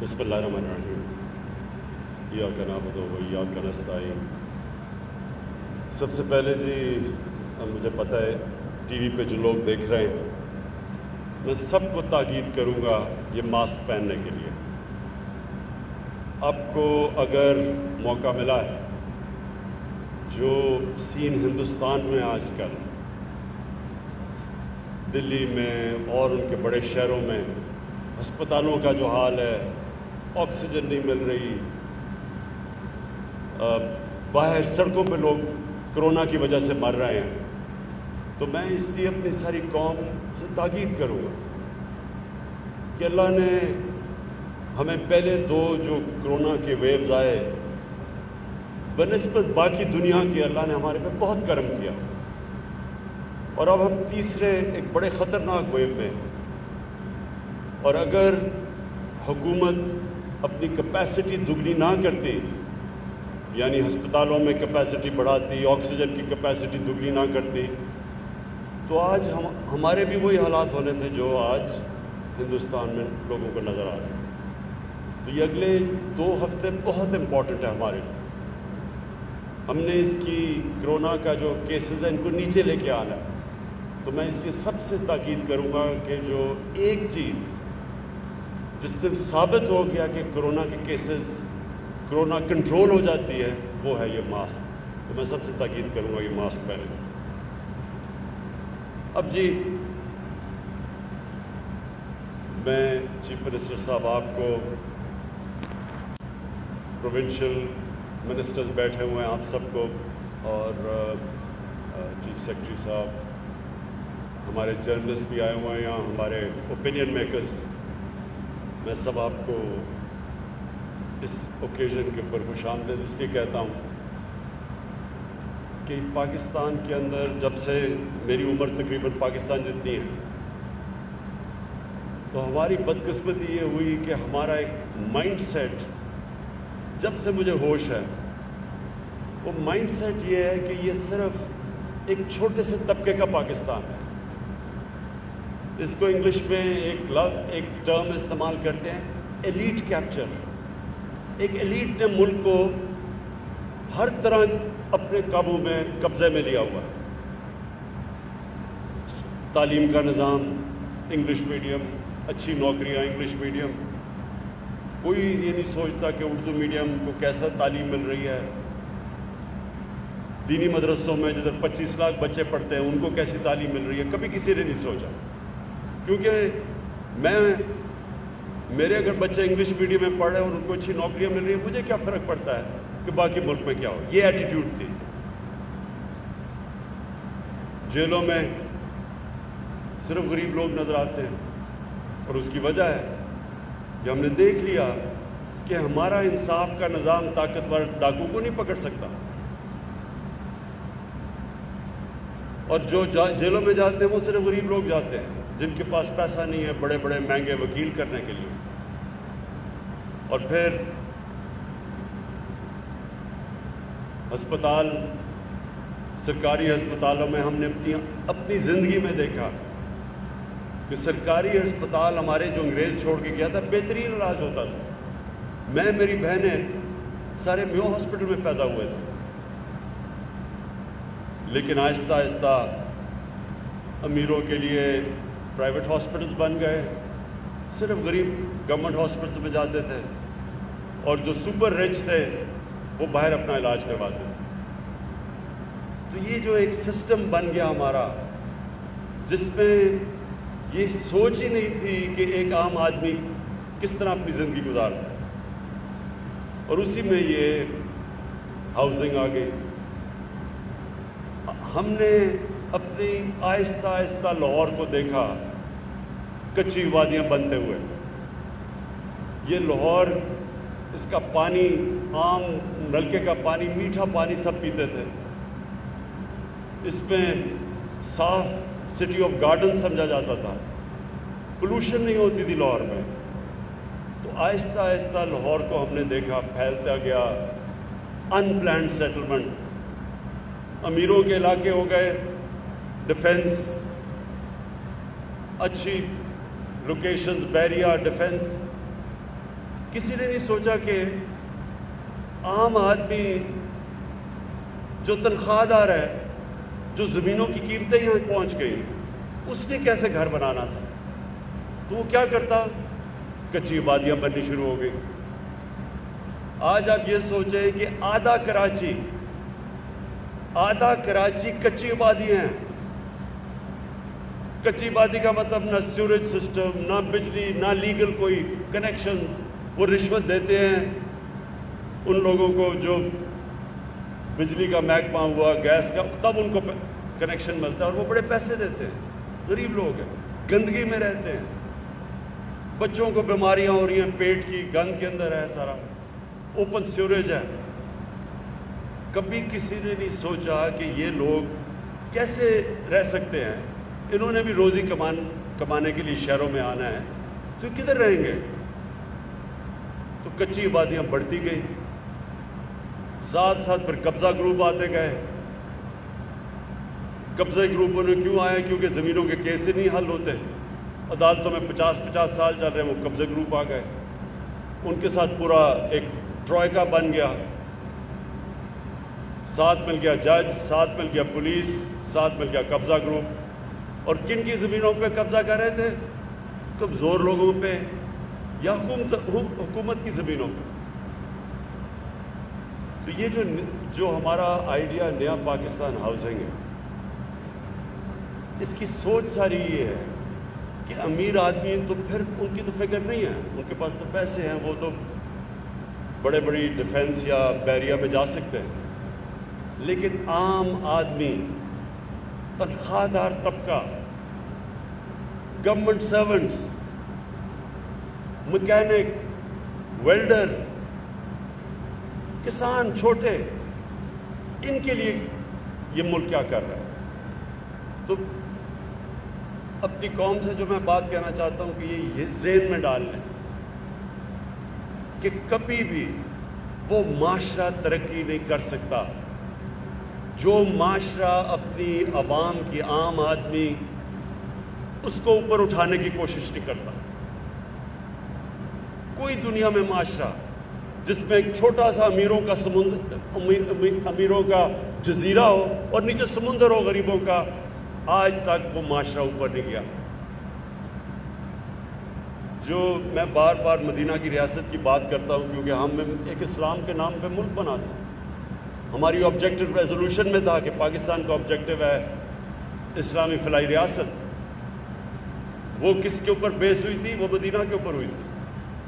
بسم اللہ الرحمن الرحیم ایاک نعبد و ایاک نستعین۔ سب سے پہلے جی مجھے پتہ ہے ٹی وی پہ جو لوگ دیکھ رہے ہیں، میں سب کو تاکید کروں گا یہ ماسک پہننے کے لیے۔ آپ کو اگر موقع ملا ہے، جو سین ہندوستان میں آج کل دلی میں اور ان کے بڑے شہروں میں ہسپتالوں کا جو حال ہے، آکسیجن نہیں مل رہی، باہر سڑکوں پہ لوگ کرونا کی وجہ سے مر رہے ہیں، تو میں اس لیے اپنی ساری قوم سے تاکید کروں گا کہ اللہ نے ہمیں پہلے دو جو کرونا کے ویوز آئے، بنسبت باقی دنیا کی اللہ نے ہمارے پہ بہت کرم کیا، اور اب ہم تیسرے ایک بڑے خطرناک ویو میں، اور اگر حکومت اپنی کیپیسٹی دگنی نہ کرتی، یعنی ہسپتالوں میں کیپیسٹی بڑھاتی، آکسیجن کی کیپیسٹی دگنی نہ کرتی، تو آج ہمارے بھی وہی حالات ہونے تھے جو آج ہندوستان میں لوگوں کو نظر آ رہے ہیں۔ تو یہ اگلے 2 ہفتے بہت امپورٹنٹ ہے ہمارے لیے۔ ہم نے اس کی کرونا کا جو کیسز ہیں ان کو نیچے لے کے آنا ہے، تو میں اس سے سب سے تاکید کروں گا کہ جو ایک چیز جس سے ثابت ہو گیا کہ کرونا کے کیسز، کرونا کنٹرول ہو جاتی ہے، وہ ہے یہ ماسک۔ تو میں سب سے تاکید کروں گا یہ ماسک پہنیں۔ اب جی میں چیف منسٹر صاحب آپ کو، پروونشل منسٹرز بیٹھے ہوئے ہیں آپ سب کو، اور چیف سیکرٹری صاحب، ہمارے جرنلسٹ بھی آئے ہوئے ہیں یہاں، ہمارے اوپینین میکرز، میں سب آپ کو اس اوکیزن کے اوپر خوش آمدید اس لیے کہتا ہوں کہ پاکستان کے اندر، جب سے میری عمر تقریباً پاکستان جتنی ہے، تو ہماری بدقسمتی یہ ہوئی کہ ہمارا ایک مائنڈ سیٹ، جب سے مجھے ہوش ہے، وہ مائنڈ سیٹ یہ ہے کہ یہ صرف ایک چھوٹے سے طبقے کا پاکستان ہے۔ اس کو انگلش میں ایک ٹرم استعمال کرتے ہیں، ایلیٹ کیپچر۔ ایک ایلیٹ نے ملک کو ہر طرح اپنے قابو میں، قبضے میں لیا ہوا ہے۔ تعلیم کا نظام انگلش میڈیم، اچھی نوکریاں انگلش میڈیم، کوئی یہ نہیں سوچتا کہ اردو میڈیم کو کیسا تعلیم مل رہی ہے۔ دینی مدرسوں میں جدھر 25 لاکھ بچے پڑھتے ہیں، ان کو کیسی تعلیم مل رہی ہے، کبھی کسی نے نہیں سوچا۔ کیونکہ میرے اگر بچے انگلش میڈیم میں پڑھ رہے ہیں اور ان کو اچھی نوکریاں مل رہی ہیں، مجھے کیا فرق پڑتا ہے کہ باقی ملک میں کیا ہو۔ یہ ایٹیٹیوڈ تھی۔ جیلوں میں صرف غریب لوگ نظر آتے ہیں، اور اس کی وجہ ہے کہ ہم نے دیکھ لیا کہ ہمارا انصاف کا نظام طاقتور ڈاکو کو نہیں پکڑ سکتا، اور جو جیلوں میں جاتے ہیں وہ صرف غریب لوگ جاتے ہیں جن کے پاس پیسہ نہیں ہے بڑے بڑے مہنگے وکیل کرنے کے لیے۔ اور پھر ہسپتال، سرکاری ہسپتالوں میں ہم نے اپنی زندگی میں دیکھا کہ سرکاری ہسپتال ہمارے جو انگریز چھوڑ کے گیا تھا، بہترین علاج ہوتا تھا۔ میری بہنیں سارے میو ہاسپٹل میں پیدا ہوئے تھے، لیکن آہستہ آہستہ امیروں کے لیے پرائیویٹ ہاسپٹلز بن گئے، صرف غریب گورنمنٹ ہاسپٹلز میں جاتے تھے، اور جو سپر رچ تھے وہ باہر اپنا علاج کرواتے تھے۔ تو یہ جو ایک سسٹم بن گیا ہمارا، جس میں یہ سوچ ہی نہیں تھی کہ ایک عام آدمی کس طرح اپنی زندگی گزارتا ہے، اور اسی میں یہ ہاؤسنگ آ گئی۔ ہم نے اپنی آہستہ آہستہ لاہور کو دیکھا کچی وادیاں بنتے ہوئے۔ یہ لاہور، اس کا پانی، عام نلکے کا پانی، میٹھا پانی سب پیتے تھے، اس میں صاف سٹی آف گارڈن سمجھا جاتا تھا، پولوشن نہیں ہوتی تھی لاہور میں۔ تو آہستہ آہستہ لاہور کو ہم نے دیکھا پھیلتا گیا، ان پلانڈ سیٹلمنٹ، امیروں کے علاقے ہو گئے، ڈیفنس، اچھی لوکیشنز، بیریا ڈیفنس، کسی نے نہیں سوچا کہ عام آدمی جو تنخواہ دار ہے، جو زمینوں کی قیمتیں یہاں پہنچ گئی، اس نے کیسے گھر بنانا تھا؟ تو وہ کیا کرتا؟ کچی آبادیاں بننی شروع ہو گئی۔ آج آپ یہ سوچیں کہ آدھا کراچی کچی آبادیاں ہیں۔ کچی آبادی کا مطلب نہ سیوریج سسٹم، نہ بجلی، نہ لیگل کوئی کنیکشنز۔ وہ رشوت دیتے ہیں ان لوگوں کو جو بجلی کا محکمہ ہوا، گیس کا، تب ان کو کنیکشن ملتا ہے اور وہ بڑے پیسے دیتے ہیں۔ غریب لوگ ہیں، گندگی میں رہتے ہیں، بچوں کو بیماریاں ہو رہی ہیں، پیٹ کی گند کے اندر ہے، سارا اوپن سیوریج ہے۔ کبھی کسی نے نہیں سوچا کہ یہ لوگ کیسے رہ سکتے ہیں؟ انہوں نے بھی روزی کمانے کے لیے شہروں میں آنا ہے، تو کدھر رہیں گے؟ تو کچی آبادیاں بڑھتی گئی، ساتھ پھر قبضہ گروپ آتے گئے۔ قبضہ گروپوں نے کیوں آیا؟ کیونکہ زمینوں کے کیس ہی نہیں حل ہوتے، عدالتوں میں 50 سال چل رہے ہیں، وہ قبضہ گروپ آ گئے، ان کے ساتھ پورا ایک ٹروئکا بن گیا، ساتھ مل گیا جج، ساتھ مل گیا پولیس، ساتھ مل گیا قبضہ گروپ۔ اور کن کی زمینوں پہ قبضہ کر رہے تھے؟ کمزور لوگوں پہ یا حکومت کی زمینوں پہ۔ تو یہ جو ہمارا آئیڈیا نیا پاکستان ہاؤسنگ ہے، اس کی سوچ ساری یہ ہے کہ امیر آدمی تو پھر ان کی تو فکر نہیں ہے، ان کے پاس تو پیسے ہیں، وہ تو بڑے بڑی ڈیفنس یا بیریا میں جا سکتے ہیں، لیکن عام آدمی، تنخواہ دار طبقہ، گورنمنٹ سرونٹس، مکینک، ویلڈر، کسان چھوٹے، ان کے لیے یہ ملک کیا کر رہا ہے؟ تو اپنی قوم سے جو میں بات کہنا چاہتا ہوں کہ یہ ذہن میں ڈال لیں کہ کبھی بھی وہ معاشرہ ترقی نہیں کر سکتا جو معاشرہ اپنی عوام کی، عام آدمی، اس کو اوپر اٹھانے کی کوشش نہیں کرتا۔ کوئی دنیا میں معاشرہ جس میں ایک چھوٹا سا امیروں کا امیروں کا جزیرہ ہو اور نیچے سمندر ہو غریبوں کا، آج تک وہ معاشرہ اوپر نہیں گیا۔ جو میں بار بار مدینہ کی ریاست کی بات کرتا ہوں کیونکہ ہم ایک اسلام کے نام پہ ملک بنا تھا، ہماری آبجیکٹو ریزولوشن میں تھا کہ پاکستان کا آبجیکٹو ہے اسلامی فلاحی ریاست۔ وہ کس کے اوپر بیس ہوئی تھی؟ وہ مدینہ کے اوپر ہوئی تھی۔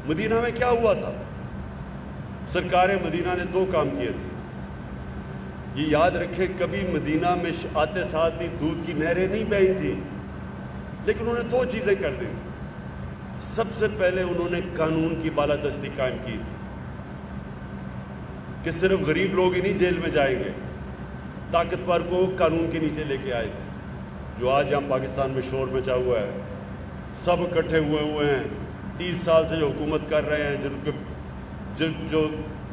مدینہ میں کیا ہوا تھا؟ سرکار مدینہ نے 2 کام کیے تھے، یہ یاد رکھیں، کبھی مدینہ میں آتے ساتھ ہی دودھ کی نہریں نہیں بہی تھی، لیکن انہوں نے 2 چیزیں کر دی تھی۔ سب سے پہلے انہوں نے قانون کی بالادستی قائم کی تھی کہ صرف غریب لوگ ہی نہیں جیل میں جائیں گے، طاقتور کو قانون کے نیچے لے کے آئے تھے۔ جو آج ہم پاکستان میں شور مچا ہوا ہے، سب اکٹھے ہوئے ہیں، 30 سال سے جو حکومت کر رہے ہیں، جو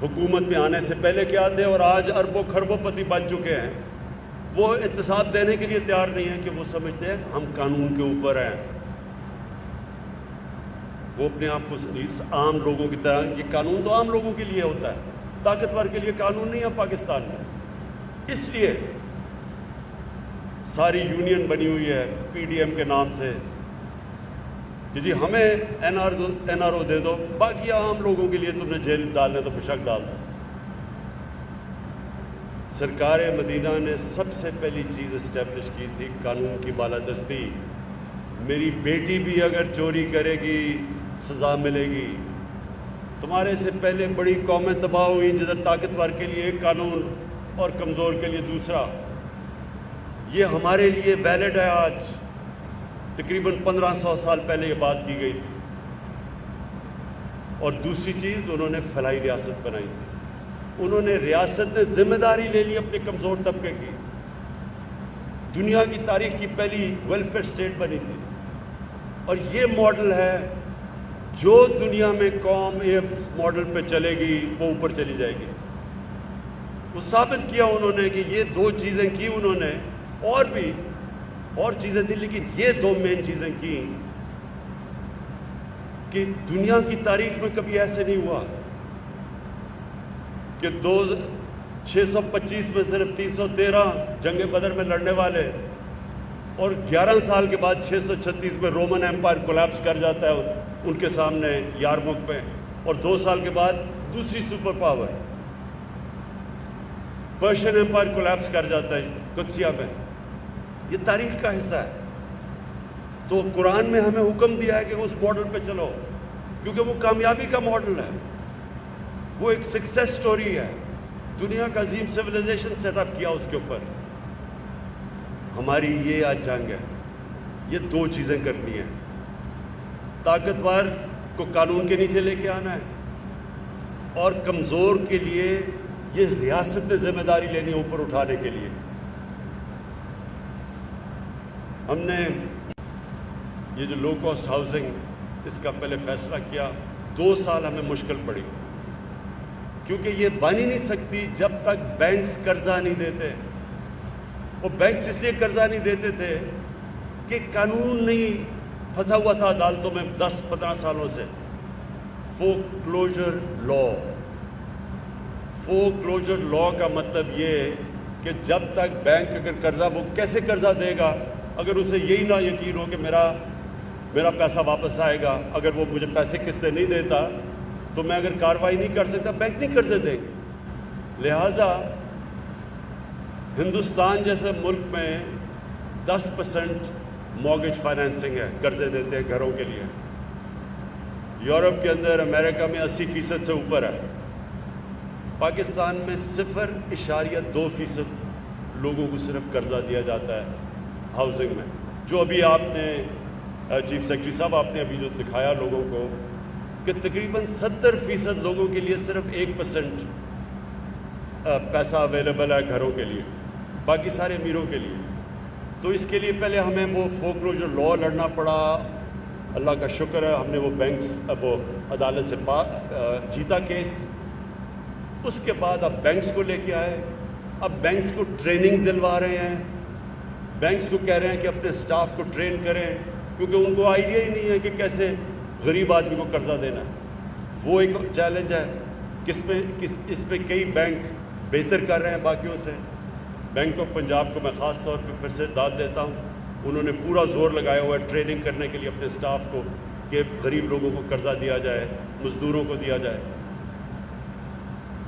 حکومت میں آنے سے پہلے کیا تھے اور آج اربوں خربوں پتی بن چکے ہیں، وہ احتساب دینے کے لیے تیار نہیں ہیں کہ وہ سمجھتے ہیں ہم قانون کے اوپر ہیں۔ وہ اپنے آپ کو عام لوگوں کی طرح، یہ قانون تو عام لوگوں کے لیے ہوتا ہے، طاقتور کے لیے قانون نہیں ہے پاکستان میں۔ اس لیے ساری یونین بنی ہوئی ہے پی ڈی ایم کے نام سے کہ جی ہمیں این آر او دے دو، باقی عام لوگوں کے لیے تم نے جیل ڈالنے تو بشک ڈال دو۔ سرکار مدینہ نے سب سے پہلی چیز اسٹیبلش کی تھی قانون کی بالادستی۔ میری بیٹی بھی اگر چوری کرے گی سزا ملے گی۔ تمہارے سے پہلے بڑی قومیں تباہ ہوئی جدھر طاقتور کے لیے ایک قانون اور کمزور کے لیے دوسرا۔ یہ ہمارے لیے ویلڈ ہے آج، تقریباً 1500 سال پہلے یہ بات کی گئی تھی۔ اور دوسری چیز، انہوں نے فلاحی ریاست بنائی تھی، انہوں نے ریاست نے ذمہ داری لے لی اپنے کمزور طبقے کی۔ دنیا کی تاریخ کی پہلی ویلفیئر اسٹیٹ بنی تھی، اور یہ ماڈل ہے جو دنیا میں قوم اس ماڈل پہ چلے گی وہ اوپر چلی جائے گی۔ وہ ثابت کیا انہوں نے کہ یہ 2 چیزیں کی انہوں نے، اور بھی اور چیزیں تھیں لیکن یہ 2 مین چیزیں کی کہ دنیا کی تاریخ میں کبھی ایسے نہیں ہوا کہ 625 میں صرف 313 جنگ بدر میں لڑنے والے، اور 11 سال کے بعد 636 میں رومن ایمپائر کولیپس کر جاتا ہے ان کے سامنے یارموک پہ، اور 2 سال کے بعد دوسری super power Persian empire collapse کر جاتا ہے قدسیہ میں۔ یہ تاریخ کا حصہ ہے۔ تو قرآن میں ہمیں حکم دیا ہے کہ اس ماڈل پہ چلو، کیونکہ وہ کامیابی کا ماڈل ہے، وہ ایک سکسیس سٹوری ہے، دنیا کا عظیم سویلائزیشن سیٹ اپ کیا اس کے اوپر۔ ہماری یہ آج جنگ ہے، یہ 2 چیزیں کرنی ہیں، طاقتور کو قانون کے نیچے لے کے آنا ہے، اور کمزور کے لیے یہ ریاست نے ذمہ داری لینی ہے اوپر اٹھانے کے لیے۔ ہم نے یہ جو لو کاسٹ ہاؤسنگ، اس کا پہلے فیصلہ کیا، 2 سال ہمیں مشکل پڑی، کیونکہ یہ بن ہی نہیں سکتی جب تک بینکس قرضہ نہیں دیتے۔ وہ بینکس اس لیے قرضہ نہیں دیتے تھے کہ قانون نہیں پھنسا ہوا تھا عدالتوں میں 10-15 سالوں سے۔ فورکلوجر لا کا مطلب یہ ہے کہ جب تک بینک اگر قرضہ، وہ کیسے قرضہ دے گا اگر اسے یہی نہ یقین ہو کہ میرا پیسہ واپس آئے گا۔ اگر وہ مجھے پیسے قسطیں نہیں دیتا تو میں اگر کارروائی نہیں کر سکتا، بینک نہیں قرضے دیں گے۔ لہٰذا ہندوستان جیسے ملک میں 10% مارگیج فائنینسنگ ہے، قرضے دیتے ہیں گھروں کے لیے۔ یورپ کے اندر، امریکہ میں 80% سے اوپر ہے۔ پاکستان میں 0.2% لوگوں کو صرف قرضہ دیا جاتا ہے ہاؤسنگ میں، جو ابھی آپ نے چیف سیکرٹری صاحب آپ نے ابھی جو دکھایا لوگوں کو کہ تقریباً 70% لوگوں کے لیے صرف 1% پیسہ اویلیبل ہے گھروں کے لیے، باقی سارے امیروں کے لیے۔ تو اس کے لیے پہلے ہمیں وہ فورکلوجر لا لڑنا پڑا، اللہ کا شکر ہے ہم نے وہ عدالت سے جیتا کیس۔ اس کے بعد اب بینکس کو لے کے آئے، اب بینکس کو ٹریننگ دلوا رہے ہیں، بینکس کو کہہ رہے ہیں کہ اپنے سٹاف کو ٹرین کریں، کیونکہ ان کو آئیڈیا ہی نہیں ہے کہ کیسے غریب آدمی کو قرضہ دینا ہے۔ وہ ایک چیلنج ہے، اس پہ کئی بینک بہتر کر رہے ہیں باقیوں سے۔ بینک آف پنجاب کو میں خاص طور پہ پھر سے داد دیتا ہوں، انہوں نے پورا زور لگایا ہوا ہے ٹریننگ کرنے کے لیے اپنے سٹاف کو کہ غریب لوگوں کو قرضہ دیا جائے، مزدوروں کو دیا جائے۔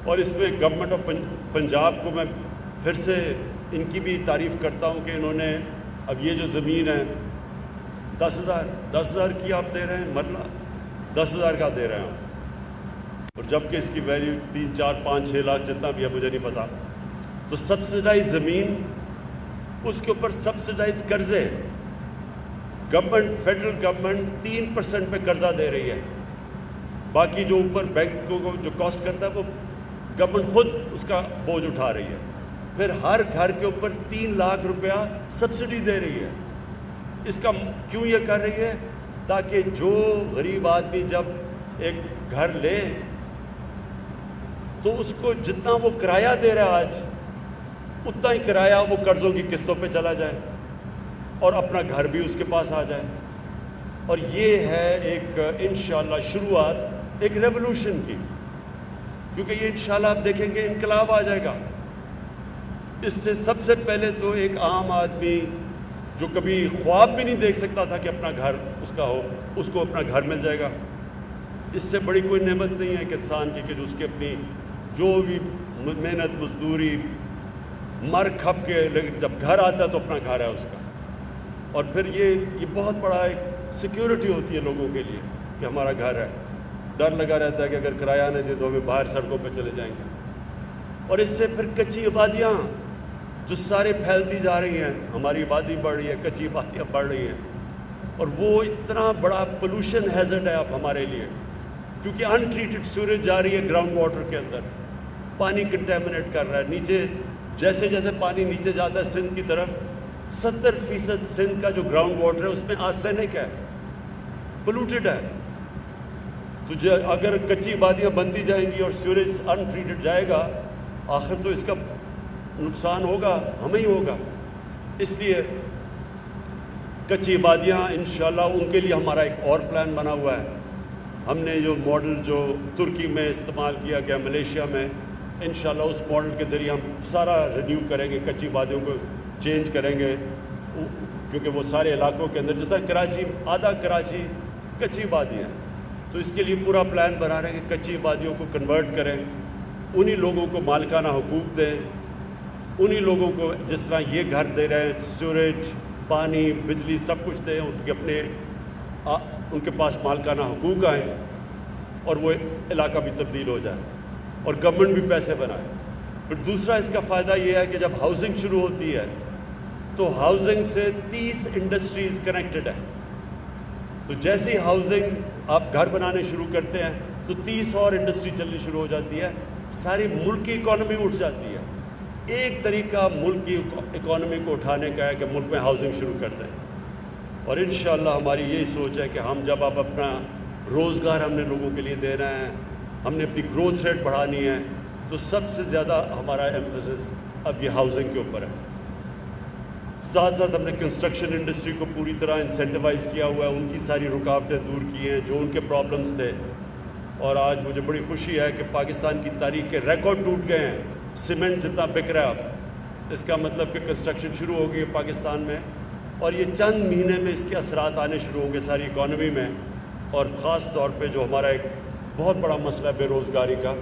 اور اس میں گورنمنٹ آف پنجاب کو میں پھر سے ان کی بھی تعریف کرتا ہوں کہ انہوں نے اب یہ جو زمین ہے 10,000 کی آپ دے رہے ہیں، مرلہ 10,000 کا دے رہے ہیں، اور جبکہ اس کی ویلیو 3, 4, 5, 6 لاکھ جتنا بھی ہے مجھے نہیں پتا۔ تو سبسڈائز زمین، اس کے اوپر سبسڈائز قرضے، فیڈرل گورنمنٹ 3% پہ قرضہ دے رہی ہے، باقی جو اوپر بینکوں کو جو کاسٹ کرتا ہے وہ گورنمنٹ خود اس کا بوجھ اٹھا رہی ہے۔ پھر ہر گھر کے اوپر 3 لاکھ روپیہ سبسڈی دے رہی ہے۔ اس کا کیوں یہ کر رہی ہے؟ تاکہ جو غریب آدمی جب ایک گھر لے تو اس کو جتنا وہ کرایہ دے رہا ہے آج، اتنا ہی کرایہ وہ قرضوں کی قسطوں پہ چلا جائے اور اپنا گھر بھی اس کے پاس آ جائے۔ اور یہ ہے ایک انشاءاللہ شروعات ایک ریولوشن کی، کیونکہ یہ انشاءاللہ آپ دیکھیں گے انقلاب آ جائے گا۔ اس سے سب سے پہلے تو ایک عام آدمی جو کبھی خواب بھی نہیں دیکھ سکتا تھا کہ اپنا گھر اس کا ہو، اس کو اپنا گھر مل جائے گا۔ اس سے بڑی کوئی نعمت نہیں ہے کہ انسان کی کہ اس کے اپنی جو بھی محنت مزدوری مر کھپ کے، لیکن جب گھر آتا ہے تو اپنا گھر ہے اس کا۔ اور پھر یہ بہت بڑا ایک سیکیورٹی ہوتی ہے لوگوں کے لیے کہ ہمارا گھر ہے۔ ڈر لگا رہتا ہے کہ اگر کرایہ نہ دے تو ہمیں باہر سڑکوں پہ چلے جائیں گے۔ اور اس سے پھر کچی آبادیاں جو سارے پھیلتی جا رہی ہیں، ہماری آبادی بڑھ رہی ہے، کچی آبادیاں بڑھ رہی ہیں، اور وہ اتنا بڑا پولوشن ہیزرڈ ہے اب ہمارے لیے، کیونکہ ان ٹریٹڈ سیوریج جا رہی ہے گراؤنڈ واٹر کے اندر، پانی کنٹیمنیٹ کر رہا ہے نیچے۔ جیسے جیسے پانی نیچے جاتا ہے سندھ کی طرف، 70% سندھ کا جو گراؤنڈ واٹر ہے اس میں آرسینک ہے، پولوٹڈ ہے۔ تو اگر کچی آبادیاں بنتی جائیں گی اور سیوریج ان ٹریٹڈ جائے گا، آخر تو اس کا نقصان ہوگا، ہمیں ہی ہوگا۔ اس لیے کچی آبادیاں انشاءاللہ ان کے لیے ہمارا ایک اور پلان بنا ہوا ہے ہم نے جو ماڈل جو ترکی میں استعمال کیا گیا ملیشیا میں، انشاءاللہ اس ماڈل کے ذریعے ہم سارا رینیو کریں گے، کچی وادیوں کو چینج کریں گے، کیونکہ وہ سارے علاقوں کے اندر جس طرح کراچی، آدھا کراچی کچی وادی ہے، تو اس کے لیے پورا پلان بنا رہے ہیں کہ کچی وادیوں کو کنورٹ کریں، انہی لوگوں کو مالکانہ حقوق دیں، انہی لوگوں کو جس طرح یہ گھر دے رہے ہیں، سوریج، پانی، بجلی سب کچھ دیں، ان کے پاس مالکانہ حقوق آئیں اور وہ علاقہ بھی تبدیل ہو جائے اور گورنمنٹ بھی پیسے بنائے۔ پھر دوسرا اس کا فائدہ یہ ہے کہ جب ہاؤسنگ شروع ہوتی ہے تو ہاؤسنگ سے 30 انڈسٹریز کنیکٹڈ ہیں، تو جیسے ہی ہاؤسنگ آپ گھر بنانے شروع کرتے ہیں تو 30 اور انڈسٹری چلنی شروع ہو جاتی ہے، ساری ملک کی اکانومی اٹھ جاتی ہے۔ ایک طریقہ ملک کی اکانومی کو اٹھانے کا ہے کہ ملک میں ہاؤسنگ شروع کر دیں، اور انشاءاللہ ہماری یہی سوچ ہے کہ ہم جب اب اپنا روزگار ہم نے لوگوں کے لیے دینا ہے، ہم نے اپنی گروتھ ریٹ بڑھانی ہے، تو سب سے زیادہ ہمارا ایمفیسس اب یہ ہاؤسنگ کے اوپر ہے۔ ساتھ ساتھ ہم نے کنسٹرکشن انڈسٹری کو پوری طرح انسینٹیوائز کیا ہوا ہے، ان کی ساری رکاوٹیں دور کی ہیں جو ان کے پرابلمس تھے، اور آج مجھے بڑی خوشی ہے کہ پاکستان کی تاریخ کے ریکارڈ ٹوٹ گئے ہیں۔ سیمنٹ جتنا بک رہا ہے اب، اس کا مطلب کہ کنسٹرکشن شروع ہو گئی ہے پاکستان میں، اور یہ چند مہینے میں اس کے اثرات آنے شروع ہوں گے ساری اکانومی میں، اور خاص طور پہ جو ہمارا ایک بہت بڑا مسئلہ ہے بے روزگاری کا،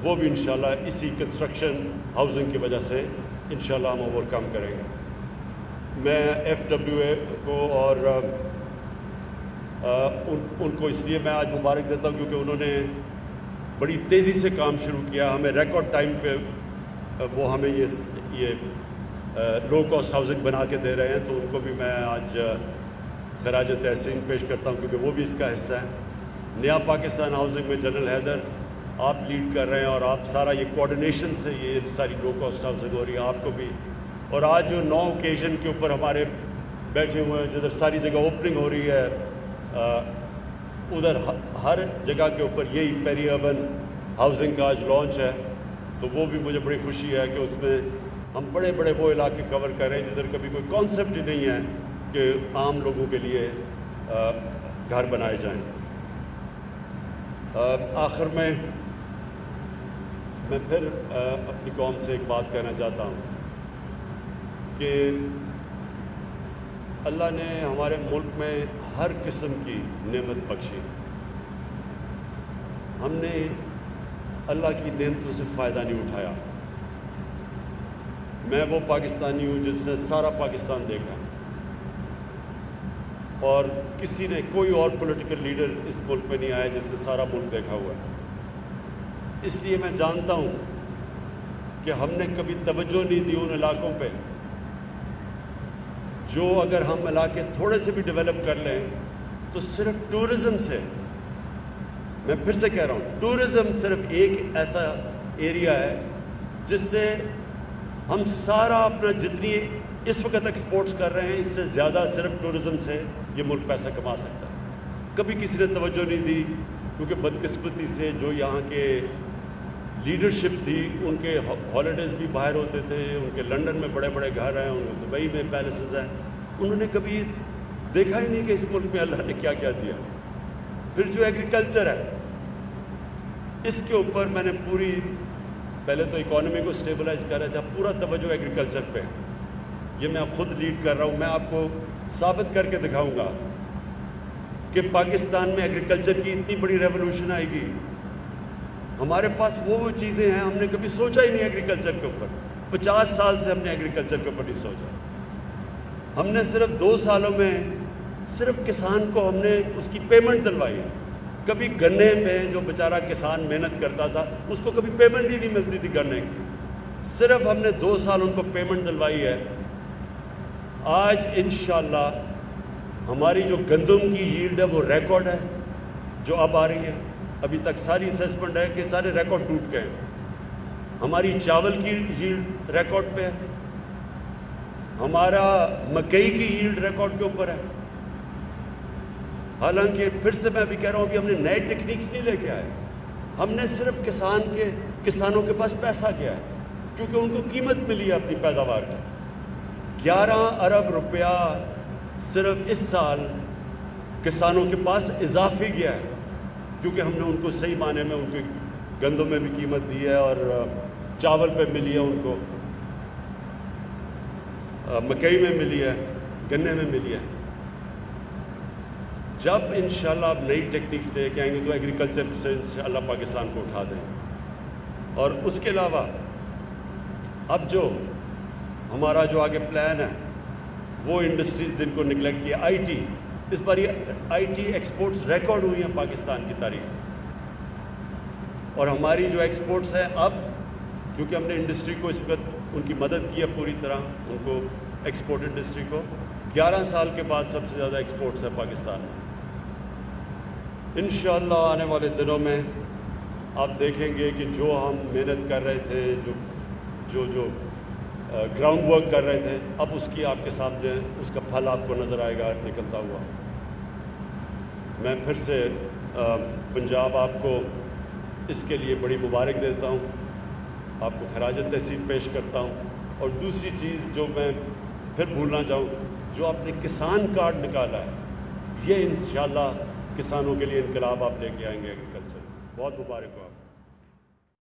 وہ بھی انشاءاللہ اسی کنسٹرکشن ہاؤسنگ کی وجہ سے انشاءاللہ ہم اوور کم کریں گے۔ میں ایف ڈبلیو اے کو اور ان کو اس لیے میں آج مبارک دیتا ہوں کیونکہ انہوں نے بڑی تیزی سے کام شروع کیا، ہمیں ریکارڈ ٹائم پہ وہ ہمیں یہ لو کاسٹ ہاؤسنگ بنا کے دے رہے ہیں، تو ان کو بھی میں آج خراج تحسین پیش کرتا ہوں کیونکہ وہ بھی اس کا حصہ ہے۔ نیا پاکستان ہاؤسنگ میں جنرل حیدر آپ لیڈ کر رہے ہیں، اور آپ سارا یہ کوآرڈینیشن سے یہ ساری لو کاسٹ ہاؤسنگ ہو رہی ہے، آپ کو بھی، اور آج جو 9 اوکیزن کے اوپر ہمارے بیٹھے ہوئے ہیں جدھر ساری جگہ اوپننگ ہو رہی ہے، ادھر ہر جگہ کے اوپر یہی پیری اربن ہاؤسنگ کا آج لانچ ہے، تو وہ بھی مجھے بڑی خوشی ہے کہ اس میں ہم بڑے بڑے وہ علاقے کور کر رہے ہیں جدھر کبھی کوئی کانسیپٹ ہی نہیں ہے کہ عام لوگوں کے لیے گھر بنائے جائیں۔ آخر میں پھر اپنی قوم سے ایک بات کہنا چاہتا ہوں کہ اللہ نے ہمارے ملک میں ہر قسم کی نعمت بخشی، ہم نے اللہ کی نعمتوں سے فائدہ نہیں اٹھایا۔ میں وہ پاکستانی ہوں جس نے سارا پاکستان دیکھا، اور کسی نے کوئی اور پولیٹیکل لیڈر اس ملک میں نہیں آیا جس نے سارا ملک دیکھا ہوا ہے۔ اس لیے میں جانتا ہوں کہ ہم نے کبھی توجہ نہیں دی ان علاقوں پہ جو اگر ہم علاقے تھوڑے سے بھی ڈیولپ کر لیں تو صرف ٹورزم سے، میں پھر سے کہہ رہا ہوں، ٹورزم صرف ایک ایسا ایریا ہے جس سے ہم سارا اپنا جتنی اس وقت ایکسپورٹس کر رہے ہیں اس سے زیادہ صرف ٹورزم سے یہ ملک پیسہ کما سکتا ہے۔ کبھی کسی نے توجہ نہیں دی کیونکہ بدقسمتی سے جو یہاں کے لیڈرشپ تھی ان کے ہالیڈیز بھی باہر ہوتے تھے، ان کے لنڈن میں بڑے بڑے گھر ہیں، ان کے دبئی میں پیلسز ہیں، انہوں نے کبھی دیکھا ہی نہیں کہ اس ملک میں اللہ نے کیا کیا دیا۔ پھر جو ایگریکلچر ہے اس کے اوپر میں نے پوری، پہلے تو اکانومی کو سٹیبلائز کر رہے تھے، اب پورا توجہ ایگریکلچر پہ، یہ میں اب خود لیڈ کر رہا ہوں۔ میں آپ کو ثابت کر کے دکھاؤں گا کہ پاکستان میں ایگریکلچر کی اتنی بڑی ریولوشن آئے گی۔ ہمارے پاس وہ چیزیں ہیں، ہم نے کبھی سوچا ہی نہیں ایگریکلچر کے اوپر، 50 سال سے ہم نے ایگریکلچر کے اوپر نہیں سوچا۔ ہم نے صرف 2 سالوں میں صرف کسان کو ہم نے اس کی پیمنٹ دلوائی ہے۔ کبھی گنے میں جو بیچارہ کسان محنت کرتا تھا اس کو کبھی پیمنٹ ہی نہیں ملتی تھی گنے کی، صرف ہم نے 2 سال ان کو پیمنٹ دلوائی ہے۔ آج انشاءاللہ ہماری جو گندم کی ییلڈ ہے وہ ریکارڈ ہے جو اب آ رہی ہے، ابھی تک ساری اسیسمنٹ ہے کہ سارے ریکارڈ ٹوٹ گئے ہیں۔ ہماری چاول کی ییلڈ ریکارڈ پہ ہے، ہمارا مکئی کی ییلڈ ریکارڈ کے اوپر ہے۔ حالانکہ پھر سے میں بھی کہہ رہا ہوں کہ ہم نے نئے ٹیکنیکس نہیں لے کے آئے، ہم نے صرف کسانوں کے پاس پیسہ کیا ہے کیونکہ ان کو قیمت ملی ہے اپنی پیداوار کی۔ 11 ارب روپیہ صرف اس سال کسانوں کے پاس اضافی گیا ہے۔ کیونکہ ہم نے ان کو صحیح معنی میں ان کے گندوں میں بھی قیمت دی ہے اور چاول پہ ملی ہے، ان کو مکئی میں ملی ہے، گنے میں ملی ہے۔ جب انشاءاللہ آپ نئی ٹیکنیکس لے کے آئیں گے تو ایگریکلچر سے انشاءاللہ پاکستان کو اٹھا دیں۔ اور اس کے علاوہ اب جو ہمارا جو آگے پلان ہے وہ انڈسٹریز جن کو نگلیکٹ کیا، آئی ٹی، اس بار یہ آئی ٹی ایکسپورٹس ریکارڈ ہوئی ہیں پاکستان کی تاریخ، اور ہماری جو ایکسپورٹس ہیں اب کیونکہ ہم نے انڈسٹری کو اس وقت ان کی مدد کی ہے پوری طرح، ان کو ایکسپورٹ انڈسٹری کو 11 سال کے بعد سب سے زیادہ ایکسپورٹس ہے پاکستان میں۔ انشاءاللہ آنے والے دنوں میں آپ دیکھیں گے کہ جو ہم محنت کر رہے تھے، جو گراؤنڈ ورک کر رہے تھے، اب اس کی آپ کے سامنے اس کا پھل آپ کو نظر آئے گا نکلتا ہوا۔ میں پھر سے پنجاب آپ کو اس کے لیے بڑی مبارک دیتا ہوں، آپ کو خراج تحسین پیش کرتا ہوں۔ اور دوسری چیز جو میں پھر بھولنا چاہوں، جو آپ نے کسان کارڈ نکالا ہے، یہ انشاءاللہ کسانوں کے لیے انقلاب آپ لے کے آئیں گے ایگریکلچر۔ بہت مبارک ہو آپ۔